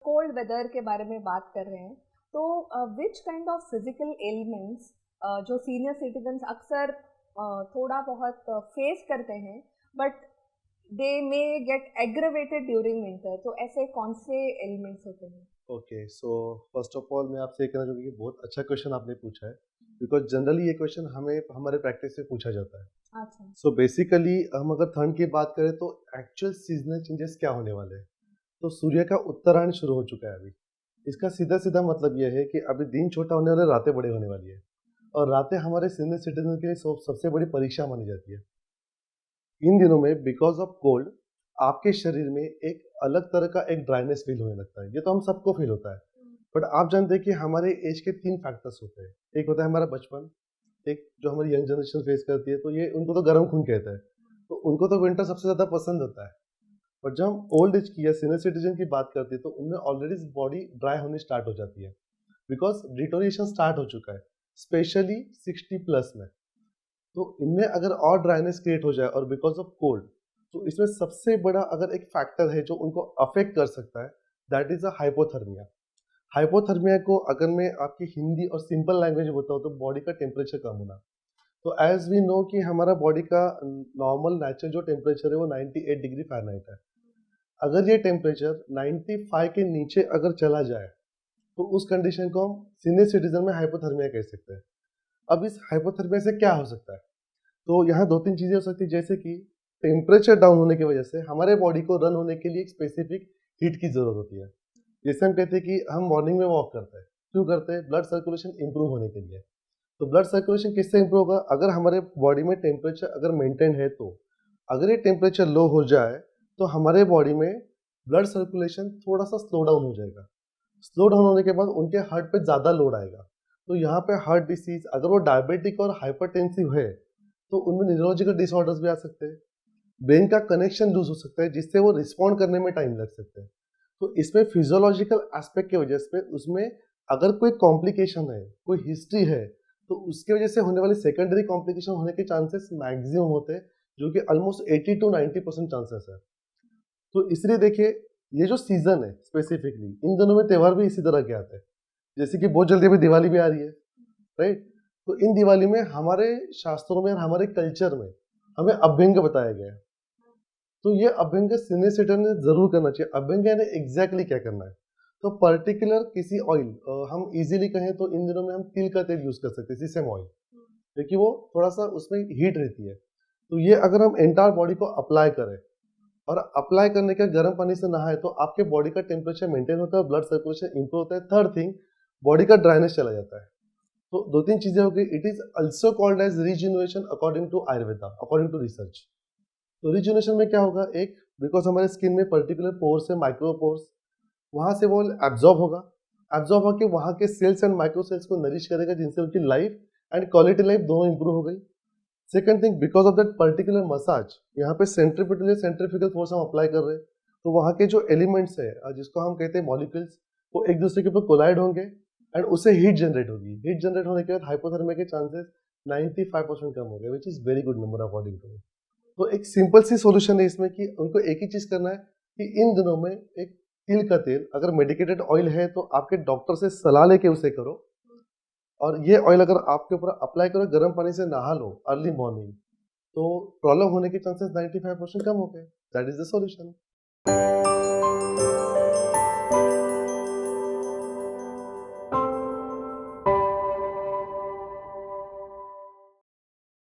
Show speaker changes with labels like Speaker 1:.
Speaker 1: Cold weather के बारे में बात कर रहे हैं, तो which kind of physical elements जो सीनियर सिटीजन्स अक्सर थोड़ा बहुत फेस करते हैं, but they may gate aggravated during winter, तो ऐसे कौन से एलिमेंट्स होते हैं?
Speaker 2: Okay, so first of all मैं आपसे ये कहना चाहूँगी कि बहुत अच्छा क्वेश्चन आपने पूछा है, बिकॉज जनरली ये क्वेश्चन हमें हमारे प्रैक्टिस से पूछा जाता है।
Speaker 1: अच्छा।
Speaker 2: सो बेसिकली हम अगर ठंड की बात करें तो एक्चुअल सीजनल चेंजेस क्या होने वाले हैं। तो सूर्य का उत्तरायण शुरू हो चुका है अभी। इसका सीधा सीधा मतलब यह है कि अभी दिन छोटा होने वाला है, रातें बड़े होने वाली है। और रातें हमारे सीनियर सिटीजन के लिए सबसे बड़ी परीक्षा मानी जाती है। इन दिनों में बिकॉज ऑफ कोल्ड आपके शरीर में एक अलग तरह का एक ड्राइनेस फील होने लगता है। ये तो हम सबको फील होता है, बट आप जानते हैं कि हमारे एज के 3 फैक्टर्स होते हैं। एक होता है हमारा बचपन, एक जो हमारी यंग जनरेशन फेस करती है, तो ये उनको तो गर्म खून कहते हैं, तो उनको तो विंटर सबसे ज़्यादा पसंद होता है। बट जब हम ओल्ड एज की या सीनियर सिटीजन की बात करते हैं तो उनमें ऑलरेडी बॉडी ड्राई होनी स्टार्ट हो जाती है, बिकॉज डिटोरेशन स्टार्ट हो चुका है, स्पेशली 60 प्लस में। तो इनमें अगर और ड्राइनेस क्रिएट हो जाए और बिकॉज ऑफ कोल्ड, तो इसमें सबसे बड़ा अगर एक फैक्टर है जो उनको अफेक्ट कर सकता है, that is a hypothermia. Hypothermia को अगर मैं आपकी हिंदी और सिंपल लैंग्वेज में बताऊँ तो बॉडी का टेम्परेचर कम होना। तो एज वी नो कि हमारा बॉडी का नॉर्मल नेचुरल जो टेम्परेचर है वो 98 डिग्री फ़ारेनहाइट है। अगर ये टेम्परेचर 95 के नीचे अगर चला जाए तो उस कंडीशन को हम सीनियर सिटीजन में हाइपोथर्मिया कह सकते हैं। अब इस हाइपोथर्मिया से क्या हो सकता है? तो यहाँ 2-3 चीज़ें हो सकती है, जैसे कि टेम्परेचर डाउन होने की वजह से हमारे बॉडी को रन होने के लिए एक स्पेसिफिक हीट की ज़रूरत होती है। जैसे हम कहते हैं कि हम मॉर्निंग में वॉक करते हैं, क्यों करते हैं? ब्लड सर्कुलेशन इंप्रूव होने के लिए। तो ब्लड सर्कुलेशन किससे इंप्रूव होगा? अगर हमारे बॉडी में टेम्परेचर अगर मेंटेन है तो। अगर ये टेम्परेचर लो हो जाए तो हमारे बॉडी में ब्लड सर्कुलेशन थोड़ा-सा स्लो डाउन हो जाएगा। स्लो डाउन होने के बाद उनके हार्ट पे ज़्यादा लोड आएगा। तो यहाँ पे हार्ट डिसीज़, अगर वो डायबिटिक और हाइपरटेंसिव है तो उनमें न्यूरोलॉजिकल डिसऑर्डर्स भी आ सकते हैं। ब्रेन का कनेक्शन लूज हो सकता है, जिससे वो रिस्पॉन्ड करने में टाइम लग सकता है। तो इसमें फिजियोलॉजिकल एस्पेक्ट की वजह से उसमें अगर कोई कॉम्प्लिकेशन है, कोई हिस्ट्री है, तो उसकी वजह से होने वाले सेकेंडरी कॉम्प्लिकेशन होने के चांसेस मैक्सिमम होते हैं, जो कि ऑलमोस्ट 80 टू 90% चांसेस है। तो इसलिए देखिए, ये जो सीजन है स्पेसिफिकली, इन दोनों में त्यौहार भी इसी तरह के आते हैं। जैसे कि बहुत जल्दी अभी दिवाली भी आ रही है, राइट? तो इन दिवाली में हमारे शास्त्रों में और हमारे कल्चर में हमें अभ्यंग बताया गया है। तो ये अभ्यंग सीनियर सिटीजन ने जरूर करना चाहिए। अभ्यंग ने एग्जैक्टली क्या करना है? तो पर्टिकुलर किसी ऑयल, हम इजीली कहें तो इन दिनों में हम तिल का तेल यूज कर सकते हैं, सीसम ऑयल, क्योंकि वो थोड़ा सा उसमें हीट रहती है। तो ये अगर हम एंटायर बॉडी को अप्लाई करें और अप्लाई करने के गर्म पानी से नहाए तो आपके बॉडी का टेम्परेचर मेंटेन होता है, ब्लड सर्कुलेशन इंप्रूव होता है। थर्ड थिंग, बॉडी का ड्राइनेस चला जाता है। तो 2-3 चीजें हो गई। It is also called as rejuvenation according to Ayurveda, according to research. तो रिजुनरेशन में क्या होगा? एक, बिकॉज हमारे स्किन में पर्टिकुलर पोर्स है, माइक्रो पोर्स, वहां से वो एब्जॉर्ब होगा। एब्जॉर्ब होकर वहां के सेल्स एंड माइक्रो सेल्स को नरिश करेगा, जिनसे उनकी लाइफ एंड क्वालिटी लाइफ दोनों इंप्रूव हो गई। Second thing, because of that particular massage, यहाँ पे सेंट्रीफ्यूगल फोर्स हम अप्लाई कर रहे हैं, तो वहाँ के जो एलिमेंट्स है, जिसको हम कहते हैं मॉलिक्यूल्स, वो एक दूसरे के ऊपर कोलाइड होंगे एंड उससे हीट जनरेट होगी। हीट जनरेट होने के बाद हाइपोथर्मिया के चांसेस 95% कम हो गए, which is very good number according to me. तो एक सिंपल सी सॉल्यूशन है इसमें कि उनको एक ही चीज करना है कि इन दिनों में एक तिल का तेल, अगर मेडिकेटेड ऑयल है तो आपके डॉक्टर से सलाह लेके उसे करो, और ये ऑयल अगर आपके ऊपर अप्लाई करो, गर्म पानी से नहा लो अर्ली मॉर्निंग, तो प्रॉब्लम होने के चांसेस 95% कम हो गए। That is the solution.